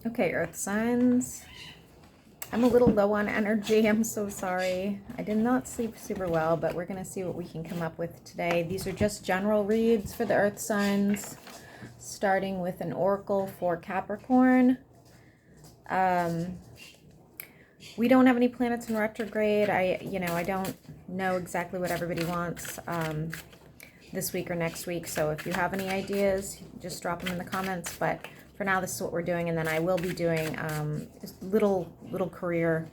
Okay, earth signs. I'm a little low on energy. I'm so sorry. I did not sleep super well, but we're going to see what we can come up with today. These are just general reads for the earth signs, starting with an oracle for Capricorn. We don't have any planets in retrograde. I don't know exactly what everybody wants this week or next week. So if you have any ideas, just drop them in the comments. But for now, this is what we're doing, and then I will be doing just little career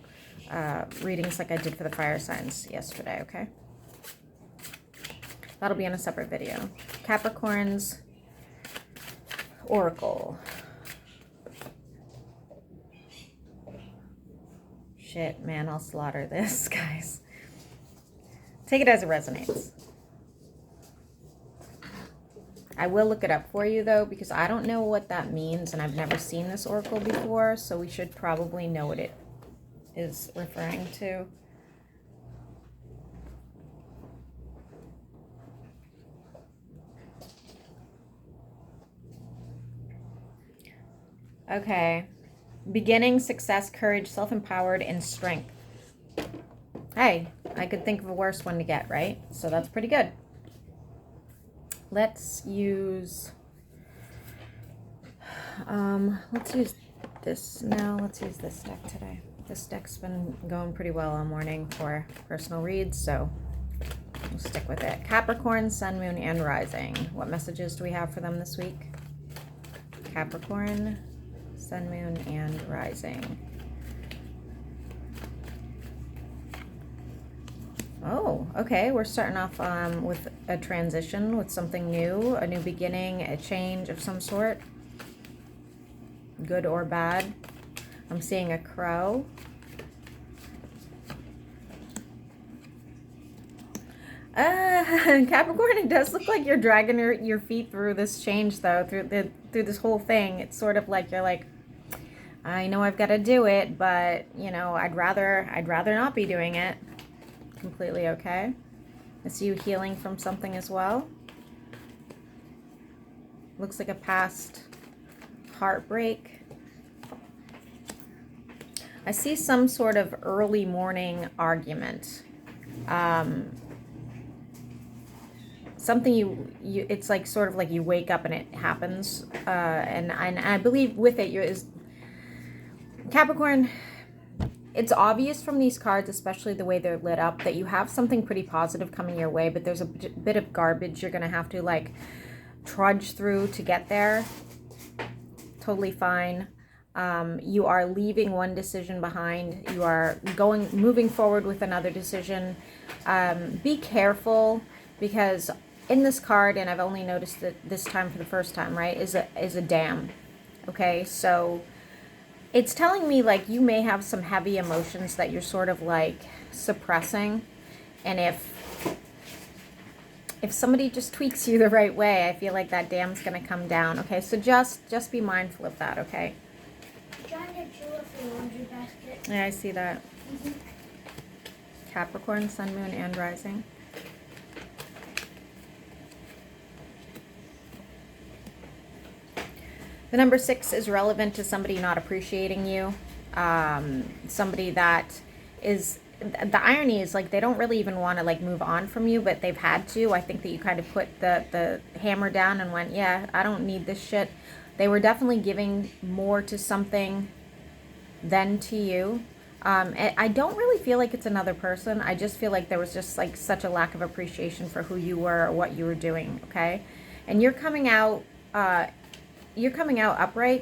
readings like I did for the fire signs yesterday. Okay, that'll be in a separate video. Capricorn's oracle. Shit, man, I'll slaughter this, guys. Take it as it resonates. I will look it up for you, though, because I don't know what that means, and I've never seen this oracle before, so we should probably know what it is referring to. Okay. Beginning, success, courage, self-empowered, and strength. Hey, I could think of a worse one to get, right? So that's pretty good. Let's use this now. Let's use this deck today. This deck's been going pretty well all morning for personal reads, so we'll stick with it. Capricorn, Sun, Moon, and Rising. What messages do we have for them this week? Capricorn, Sun, Moon, and Rising. Oh, okay. We're starting off with a transition, with something new, a new beginning, a change of some sort. Good or bad. I'm seeing a crow. Capricorn, it does look like you're dragging your feet through this change, though, through this whole thing. It's sort of like you're like, I know I've got to do it, but I'd rather not be doing it. Completely okay. I see you healing from something as well. Looks like a past heartbreak. I see some sort of early morning argument. Something you it's like sort of like you wake up and it happens, and I believe with it is Capricorn. It's obvious from these cards, especially the way they're lit up, that you have something pretty positive coming your way, but there's a bit of garbage you're gonna have to like trudge through to get there. Totally fine. You are leaving one decision behind. You are moving forward with another decision. Be careful, because in this card, and I've only noticed it this time for the first time, right, is a dam. Okay, so it's telling me like you may have some heavy emotions that you're sort of like suppressing, and if somebody just tweaks you the right way, I feel like that dam's gonna come down. Okay, so just be mindful of that. Okay. Trying to chew off the laundry basket. Yeah, I see that. Capricorn, Sun, Moon, and Rising. The number 6 is relevant to somebody not appreciating you. Somebody that is, the irony is like they don't really even want to like move on from you, but they've had to. I think that you kind of put the hammer down and went, yeah, I don't need this shit. They were definitely giving more to something than to you. I don't really feel like it's another person. I just feel like there was just like such a lack of appreciation for who you were or what you were doing. Okay, and you're coming out upright,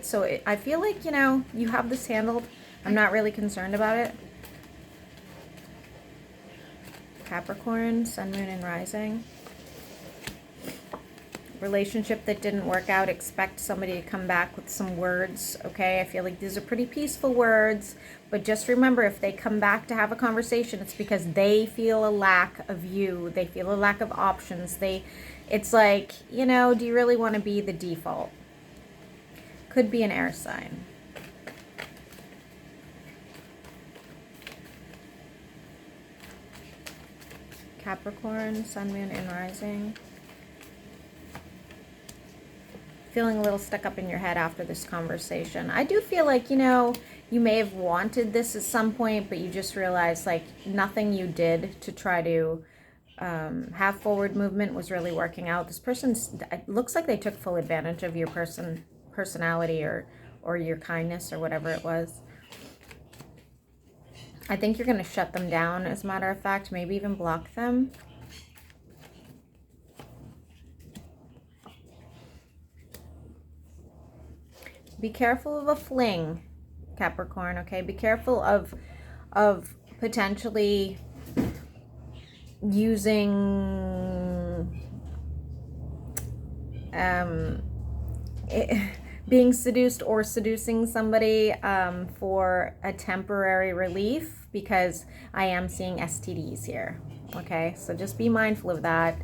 so I feel like you have this handled. I'm not really concerned about it. Capricorn, Sun, Moon, and Rising. Relationship that didn't work out, expect somebody to come back with some words. Okay, I feel like these are pretty peaceful words, but just remember, if they come back to have a conversation, it's because they feel a lack of you. They feel a lack of options. It's like, do you really want to be the default? Could be an air sign. Capricorn, Sun, Moon, and Rising. feeling a little stuck up in your head after this conversation. I do feel like, you know, you may have wanted this at some point, but you just realized like nothing you did to try to have forward movement was really working out. This person's, it looks like they took full advantage of your personality or your kindness or whatever it was. I think you're going to shut them down, as a matter of fact, maybe even block them. Be careful of a fling, Capricorn, okay? Be careful of potentially using being seduced or seducing somebody for a temporary relief, because I am seeing STDs here, okay? So just be mindful of that.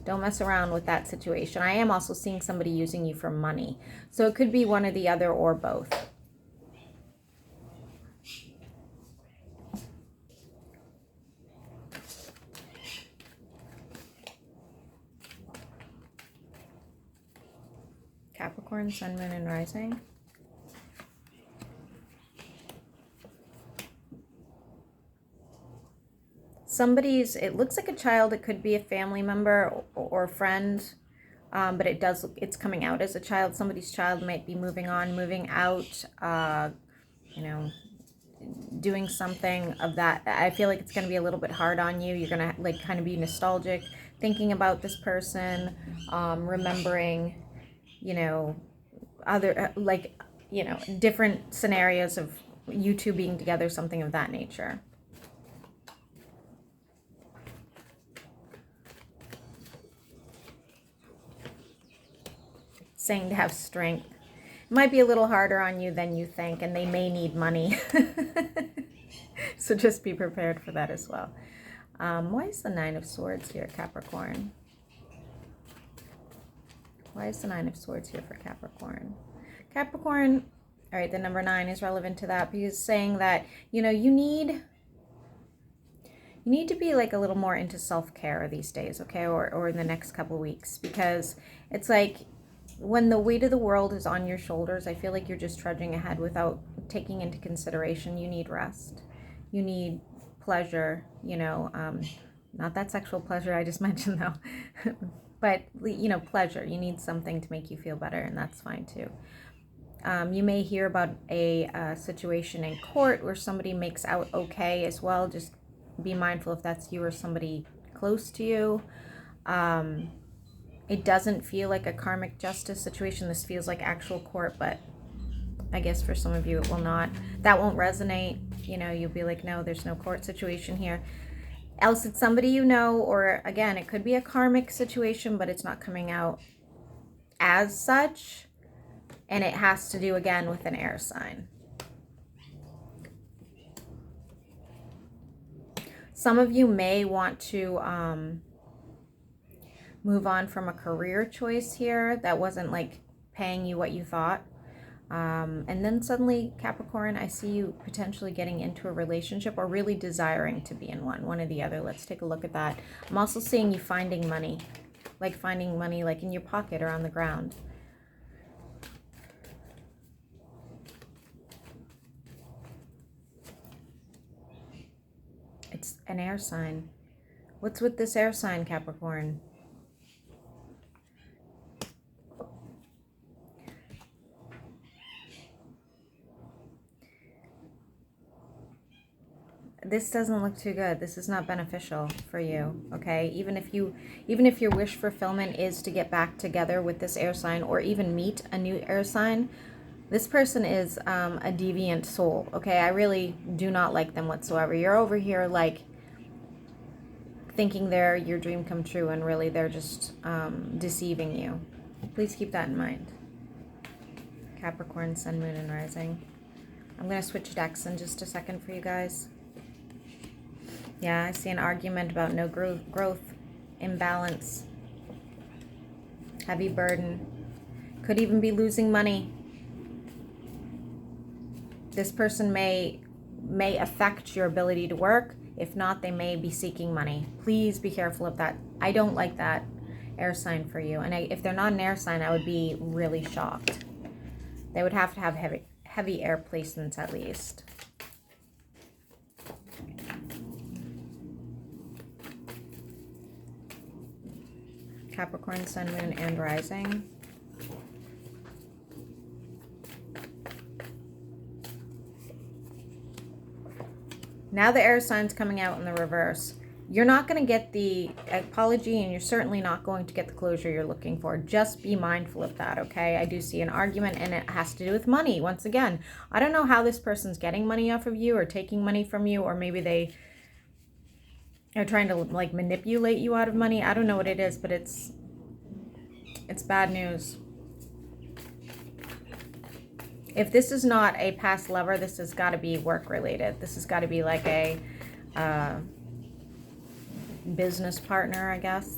Don't mess around with that situation. I am also seeing somebody using you for money. So it could be one or the other or both. Capricorn, Sun, Moon, and Rising. It looks like a child. It could be a family member or a friend, but it's coming out as a child. Somebody's child might be moving on, moving out, you know, doing something of that. I feel like it's going to be a little bit hard on you. You're going to like kind of be nostalgic, thinking about this person, remembering, you know, other different scenarios of you two being together, something of that nature. Saying to have strength. It might be a little harder on you than you think, and they may need money. So just be prepared for that as well. Why is the Nine of Swords here, Capricorn? Why is the Nine of Swords here for Capricorn? Capricorn, all right, the number 9 is relevant to that, because saying that, you know, you need to be like a little more into self-care these days, okay, or in the next couple weeks, because it's like when the weight of the world is on your shoulders, I feel like you're just trudging ahead without taking into consideration you need rest, you need pleasure, you know, not that sexual pleasure I just mentioned though, but, you know, pleasure. You need something to make you feel better, and that's fine too. You may hear about a situation in court where somebody makes out okay as well. Just be mindful if that's you or somebody close to you. It doesn't feel like a karmic justice situation. This feels like actual court, but I guess for some of you it will not. That won't resonate. You know, you'll be like, no, there's no court situation here. Else it's somebody you know, or again, it could be a karmic situation, but it's not coming out as such. And it has to do again with an air sign. Some of you may want to move on from a career choice here that wasn't like paying you what you thought. And then suddenly, Capricorn, I see you potentially getting into a relationship or really desiring to be in one or the other. Let's take a look at that. I'm also seeing you finding money like in your pocket or on the ground. It's an air sign. What's with this air sign, Capricorn? This doesn't look too good. This is not beneficial for you, okay? Even if your wish fulfillment is to get back together with this air sign or even meet a new air sign, this person is a deviant soul, okay? I really do not like them whatsoever. You're over here like thinking they're your dream come true, and really they're just deceiving you. Please keep that in mind. Capricorn, Sun, Moon, and Rising. I'm going to switch decks in just a second for you guys. Yeah, I see an argument about no growth, imbalance, heavy burden. Could even be losing money. This person may affect your ability to work. If not, they may be seeking money. Please be careful of that. I don't like that. air sign for you. And if they're not an air sign, I would be really shocked. They would have to have heavy air placements at least. Capricorn, Sun, Moon, and Rising. Now the air sign's coming out in the reverse. You're not going to get the apology, and you're certainly not going to get the closure you're looking for. Just be mindful of that, okay? I do see an argument, and it has to do with money. Once again, I don't know how this person's getting money off of you or taking money from you, or maybe they are trying to like manipulate you out of money. I don't know what it is, but it's bad news. If this is not a past lover, this has got to be work related. This has got to be like a business partner, I guess.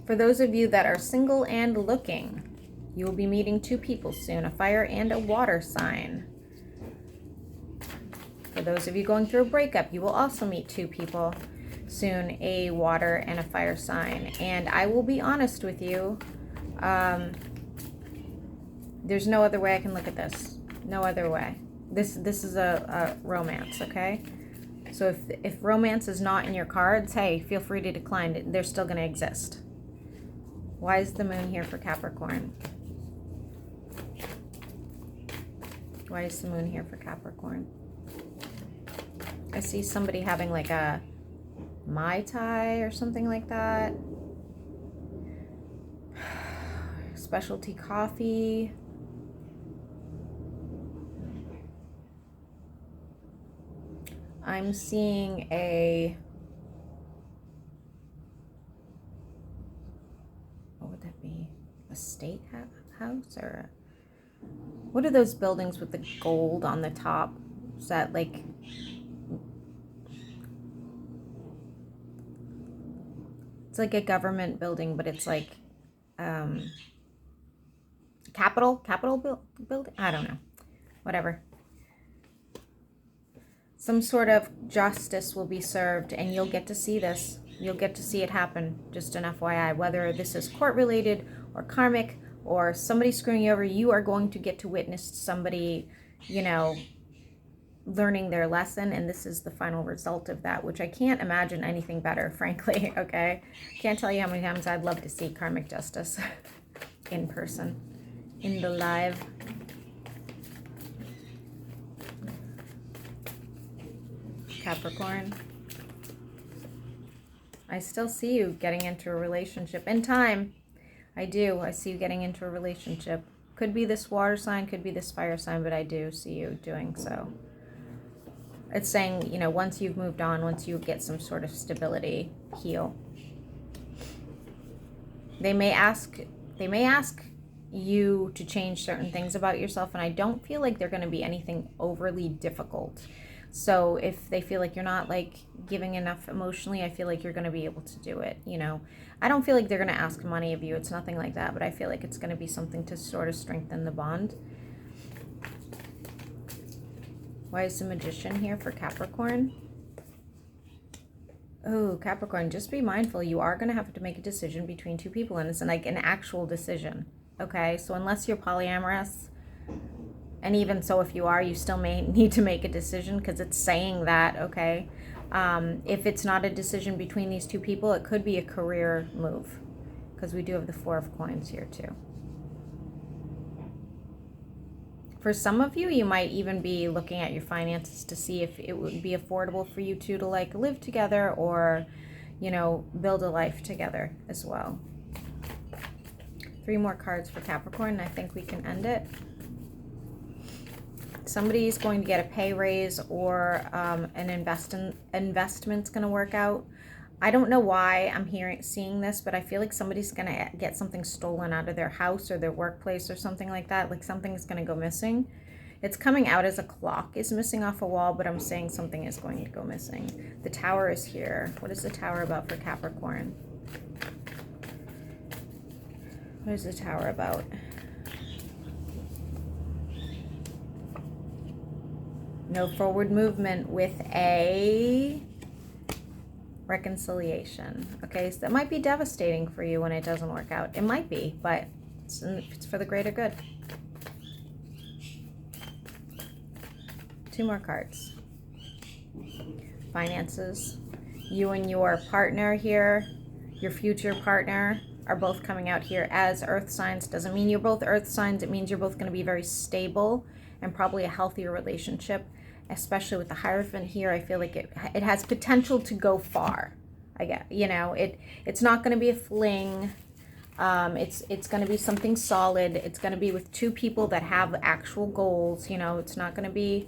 For those of you that are single and looking, you will be meeting two people soon, a fire and a water sign. For those of you going through a breakup, you will also meet two people soon, a water and a fire sign. And I will be honest with you, there's no other way I can look at this. No other way. This is a romance, okay? So if romance is not in your cards, hey, feel free to decline it. They're still going to exist. Why is the moon here for Capricorn? Why is the moon here for Capricorn? I see somebody having like a Mai Tai or something like that. Specialty coffee. I'm seeing a, what would that be? A state house or what are those buildings with the gold on the top? Is that like, it's like a government building, but it's like Capitol building? I don't know. Whatever. Some sort of justice will be served, and you'll get to see this. You'll get to see it happen, just an FYI. Whether this is court-related or karmic or somebody screwing you over, you are going to get to witness somebody, you know, learning their lesson, and this is the final result of that, which I can't imagine anything better, frankly, okay? Can't tell you how many times I'd love to see karmic justice in person, in the live. Capricorn. I still see you getting into a relationship in time. I do. I see you getting into a relationship. Could be this water sign, could be this fire sign, but I do see you doing so. It's saying, you know, once you've moved on, once you get some sort of stability, heal. They may ask you to change certain things about yourself, and I don't feel like they're going to be anything overly difficult. So if they feel like you're not like giving enough emotionally, I feel like you're going to be able to do it, you know. I don't feel like they're going to ask money of you. It's nothing like that, but I feel like it's going to be something to sort of strengthen the bond. Why is the Magician here for Capricorn? Oh, Capricorn, just be mindful. You are going to have to make a decision between two people, and it's like an actual decision, okay? So unless you're polyamorous, and even so, if you are, you still may need to make a decision because it's saying that, okay? If it's not a decision between these two people, it could be a career move because we do have the Four of Coins here too. For some of you, you might even be looking at your finances to see if it would be affordable for you two to like live together or, you know, build a life together as well. 3 more cards for Capricorn, and I think we can end it. Somebody's going to get a pay raise or an investment's going to work out. I don't know why I'm seeing this, but I feel like somebody's going to get something stolen out of their house or their workplace or something like that. Like something is going to go missing. It's coming out as a clock is missing off a wall, but I'm saying something is going to go missing. The Tower is here. What is the Tower about for Capricorn? What is the Tower about? No forward movement with a reconciliation. Okay, so that might be devastating for you when it doesn't work out. It might be, but it's for the greater good. 2 more cards. Finances. You and your partner here, your future partner, are both coming out here as earth signs. Doesn't mean you're both earth signs. It means you're both going to be very stable and probably a healthier relationship, especially with the Hierophant here. I feel like it has potential to go far. I get, you know, it's not going to be a fling. It's going to be something solid. It's going to be with 2 people that have actual goals. You know, it's not going to be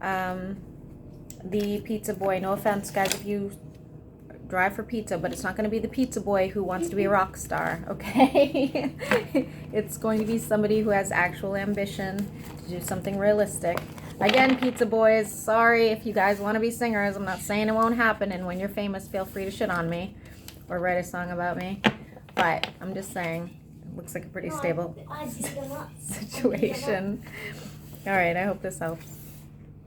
the pizza boy. No offense, guys, if you drive for pizza, but it's not going to be the pizza boy who wants to be a rock star, okay? It's going to be somebody who has actual ambition to do something realistic. Again, pizza boys, sorry if you guys want to be singers. I'm not saying it won't happen, and when you're famous, feel free to shit on me or write a song about me. But I'm just saying, it looks like a pretty stable situation. All right, I hope this helps.